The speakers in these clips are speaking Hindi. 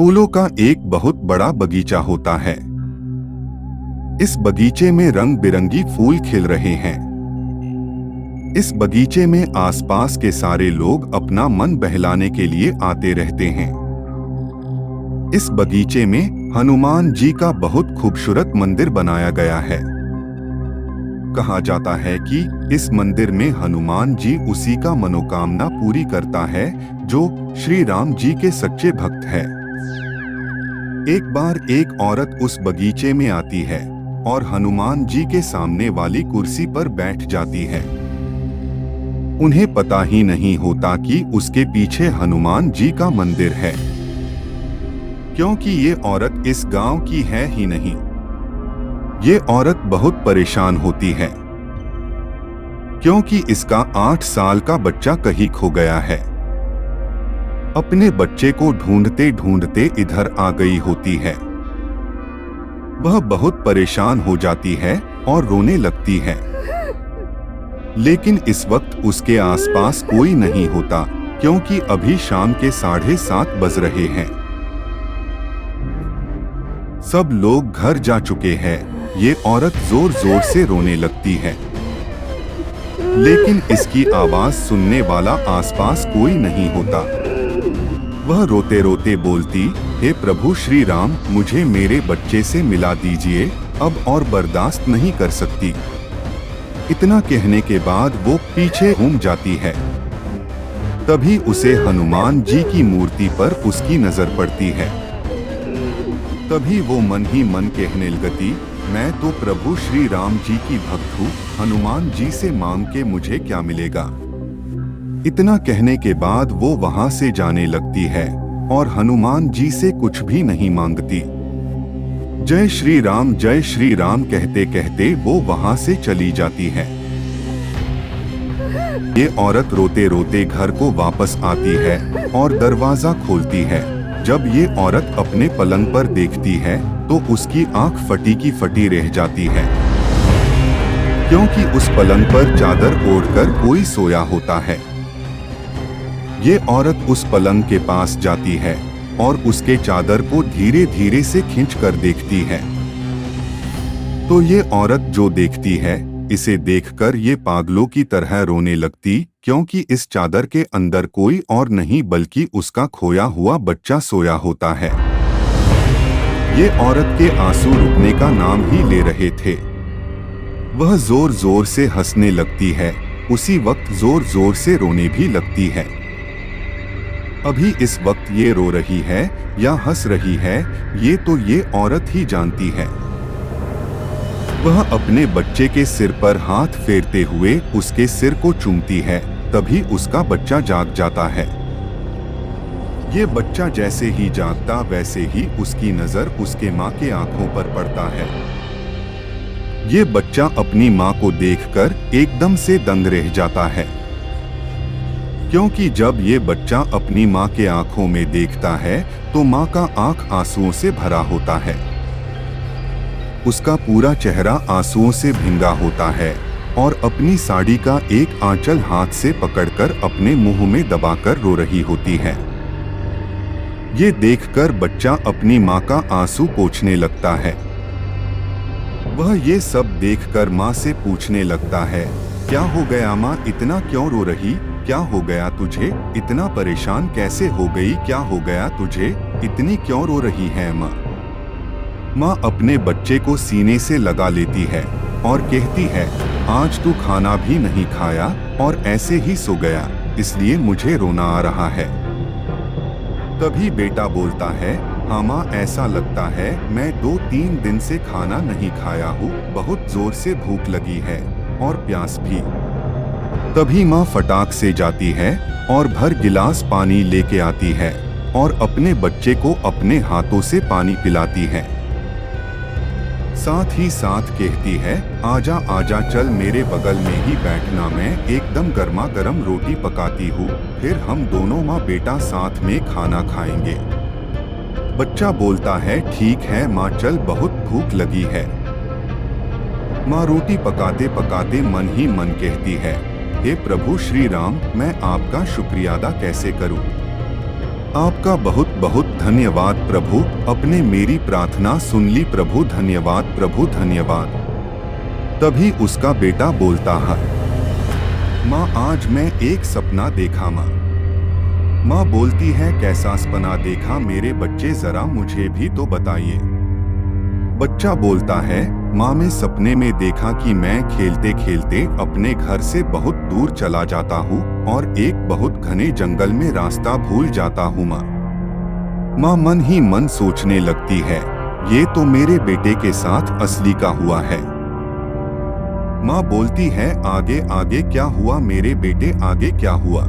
फूलों का एक बहुत बड़ा बगीचा होता है। इस बगीचे में रंग बिरंगी फूल खिल रहे हैं। इस बगीचे में आसपास के सारे लोग अपना मन बहलाने के लिए आते रहते हैं। इस बगीचे में हनुमान जी का बहुत खूबसूरत मंदिर बनाया गया है। कहा जाता है कि इस मंदिर में हनुमान जी उसी का मनोकामना पूरी करता है जो श्री राम जी के सच्चे भक्त है। एक बार एक औरत उस बगीचे में आती है और हनुमान जी के सामने वाली कुर्सी पर बैठ जाती है। उन्हें पता ही नहीं होता कि उसके पीछे हनुमान जी का मंदिर है, क्योंकि ये औरत इस गांव की है ही नहीं। ये औरत बहुत परेशान होती है क्योंकि इसका 8 साल का बच्चा कहीं खो गया है। अपने बच्चे को ढूंढते ढूंढते इधर आ गई होती है। वह बहुत परेशान हो जाती है और रोने लगती है, लेकिन इस वक्त उसके आसपास कोई नहीं होता क्योंकि अभी शाम के 7:30 बज रहे हैं। सब लोग घर जा चुके हैं। ये औरत जोर जोर से रोने लगती है, लेकिन इसकी आवाज सुनने वाला आसपास कोई नहीं होता। वह रोते रोते बोलती, हे प्रभु श्री राम, मुझे मेरे बच्चे से मिला दीजिए, अब और बर्दाश्त नहीं कर सकती। इतना कहने के बाद वो पीछे घूम जाती है। तभी उसे हनुमान जी की मूर्ति पर उसकी नजर पड़ती है। तभी वो मन ही मन कहने लगती, मैं तो प्रभु श्री राम जी की भक्त हूँ, हनुमान जी से मांग के मुझे क्या मिलेगा। इतना कहने के बाद वो वहां से जाने लगती है और हनुमान जी से कुछ भी नहीं मांगती। जय श्री राम कहते कहते वो वहां से चली जाती है। ये औरत रोते रोते घर को वापस आती है और दरवाजा खोलती है। जब ये औरत अपने पलंग पर देखती है तो उसकी आंख फटी की फटी रह जाती है, क्योंकि उस पलंग पर चादर ओढ़कर कोई सोया होता है। ये औरत उस पलंग के पास जाती है और उसके चादर को धीरे धीरे से खींचकर देखती है। तो ये औरत जो देखती है, इसे देखकर ये पागलों की तरह रोने लगती, क्योंकि इस चादर के अंदर कोई और नहीं बल्कि उसका खोया हुआ बच्चा सोया होता है। ये औरत के आंसू रुकने का नाम ही ले रहे थे। वह जोर जोर से हंसने लगती है, उसी वक्त जोर जोर से रोने भी लगती है। अभी इस वक्त ये रो रही है या हंस रही है, ये तो ये औरत ही जानती है। वह अपने बच्चे के सिर पर हाथ फेरते हुए उसके सिर को चूमती है। तभी उसका बच्चा जाग जाता है। ये बच्चा जैसे ही जागता वैसे ही उसकी नजर उसके माँ के आंखों पर पड़ता है। ये बच्चा अपनी माँ को देखकर एकदम से दंग रह जाता है, क्योंकि जब ये बच्चा अपनी माँ के आंखों में देखता है तो माँ का आंख आंसुओं से भरा होता है। उसका पूरा चेहरा आंसुओं से भींगा होता है और अपनी साड़ी का एक आंचल हाथ से पकड़कर अपने मुंह में दबाकर रो रही होती है। ये देखकर बच्चा अपनी माँ का आंसू पोंछने लगता है। वह ये सब देखकर माँ से पूछने लगता है, क्या हो गया माँ, इतना क्यों रो रही, क्या हो गया तुझे, इतना परेशान कैसे हो गई, क्या हो गया तुझे, इतनी क्यों रो रही है माँ। माँ अपने बच्चे को सीने से लगा लेती है और कहती है, आज तू खाना भी नहीं खाया और ऐसे ही सो गया, इसलिए मुझे रोना आ रहा है। तभी बेटा बोलता है, हाँ माँ, ऐसा लगता है मैं 2-3 दिन से खाना नहीं खाया हूँ, बहुत जोर से भूख लगी है और प्यास भी। तभी माँ फटाक से जाती है और भर गिलास पानी लेके आती है और अपने बच्चे को अपने हाथों से पानी पिलाती है। साथ ही साथ कहती है, आजा आजा चल मेरे बगल में ही बैठना, मैं एकदम गर्मा गर्म रोटी पकाती हूँ, फिर हम दोनों माँ बेटा साथ में खाना खाएंगे। बच्चा बोलता है, ठीक है माँ, चल बहुत भूख लगी है। माँ रोटी पकाते पकाते मन ही मन कहती है, हे प्रभु श्री राम, मैं आपका शुक्रिया अदा कैसे करूँ। आपका बहुत बहुत धन्यवाद प्रभु, अपने मेरी प्रार्थना सुन ली प्रभु, धन्यवाद प्रभु धन्यवाद। तभी उसका बेटा बोलता है, माँ आज मैं एक सपना देखा माँ। माँ बोलती है कैसा सपना देखा मेरे बच्चे, जरा मुझे भी तो बताइए। बच्चा बोलता है, माँ मैं सपने में देखा कि मैं खेलते खेलते अपने घर से बहुत दूर चला जाता हूँ और एक बहुत घने जंगल में रास्ता भूल जाता हूँ माँ। माँ मन ही मन सोचने लगती है, ये तो मेरे बेटे के साथ असली का हुआ है। माँ बोलती है, आगे आगे क्या हुआ मेरे बेटे, आगे क्या हुआ?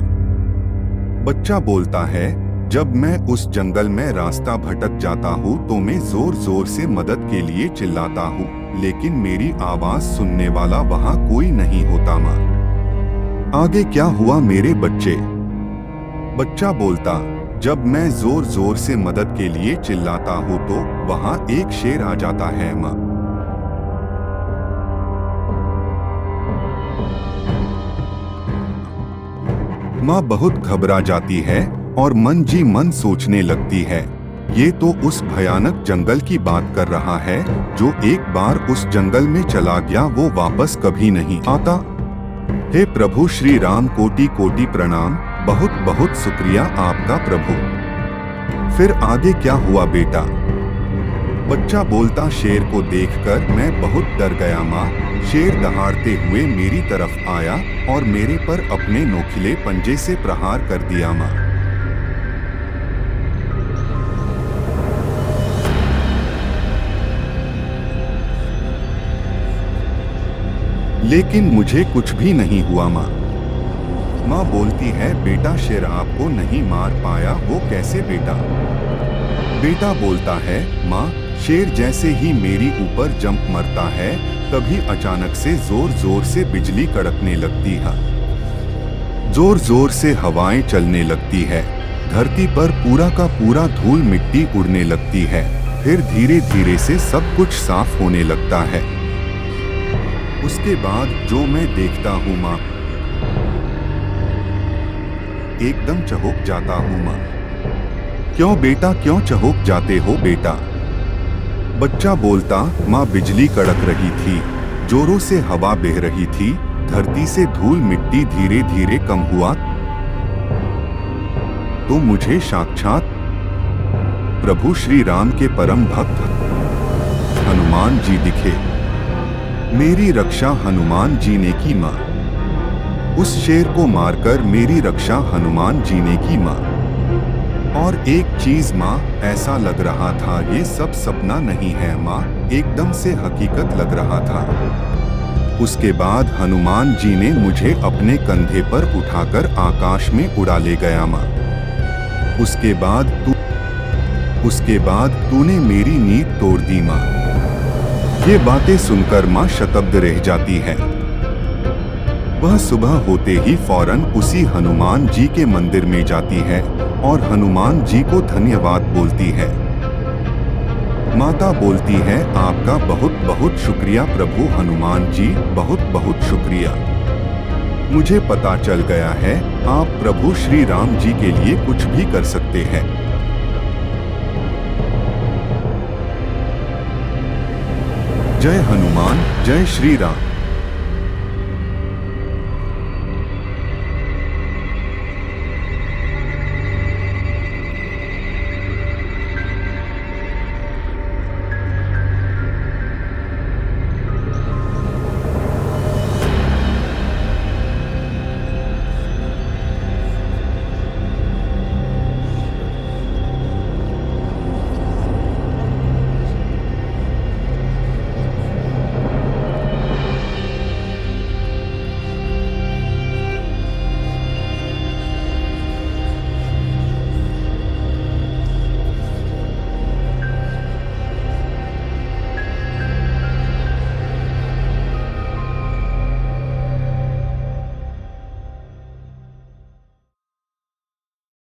बच्चा बोलता है, जब मैं उस जंगल में रास्ता भटक जाता हूँ तो मैं जोर जोर से मदद के लिए चिल्लाता हूँ, लेकिन मेरी आवाज सुनने वाला वहाँ कोई नहीं होता माँ। आगे क्या हुआ मेरे बच्चे? बच्चा बोलता, जब मैं जोर जोर से मदद के लिए चिल्लाता हूँ तो वहाँ एक शेर आ जाता है माँ। माँ बहुत घबरा जाती है और मन जी मन सोचने लगती है, ये तो उस भयानक जंगल की बात कर रहा है जो एक बार उस जंगल में चला गया वो वापस कभी नहीं आता। हे प्रभु श्री राम, कोटि कोटि प्रणाम, बहुत बहुत शुक्रिया आपका प्रभु। फिर आगे क्या हुआ बेटा? बच्चा बोलता, शेर को देखकर मैं बहुत डर गया माँ। शेर दहाड़ते हुए मेरी तरफ आया और मेरे पर अपने नोखिले पंजे से प्रहार कर दिया माँ। लेकिन मुझे कुछ भी नहीं हुआ माँ। माँ बोलती है, बेटा शेर आपको नहीं मार पाया, वो कैसे बेटा? बेटा बोलता है, माँ शेर जैसे ही मेरी ऊपर जंप मरता है तभी अचानक से जोर जोर से बिजली कड़कने लगती है, जोर जोर से हवाएं चलने लगती है, धरती पर पूरा का पूरा धूल मिट्टी उड़ने लगती है, फिर धीरे धीरे से सब कुछ साफ होने लगता है। उसके बाद जो मैं देखता हूँ माँ, एकदम चौंक जाता हूँ माँ। क्यों बेटा, क्यों चौंक जाते हो बेटा? बच्चा बोलता, माँ बिजली कड़क रही थी, जोरों से हवा बह रही थी, धरती से धूल मिट्टी धीरे धीरे कम हुआ तो मुझे साक्षात प्रभु श्री राम के परम भक्त हनुमान जी दिखे। मेरी रक्षा हनुमान जी ने की माँ। उस शेर को मारकर मेरी रक्षा हनुमान जी ने की माँ। और एक चीज माँ, ऐसा लग रहा था ये सब सपना नहीं है माँ, एकदम से हकीकत लग रहा था। उसके बाद हनुमान जी ने मुझे अपने कंधे पर उठाकर आकाश में उड़ा ले गया माँ। उसके बाद तूने मेरी नींद तोड़ दी माँ। ये बातें सुनकर माँ शतब्द रह जाती है। वह सुबह होते ही फौरन उसी हनुमान जी के मंदिर में जाती है और हनुमान जी को धन्यवाद बोलती है। माता बोलती है, आपका बहुत बहुत शुक्रिया प्रभु हनुमान जी, बहुत बहुत शुक्रिया। मुझे पता चल गया है आप प्रभु श्री राम जी के लिए कुछ भी कर सकते हैं। जय हनुमान, जय श्री राम।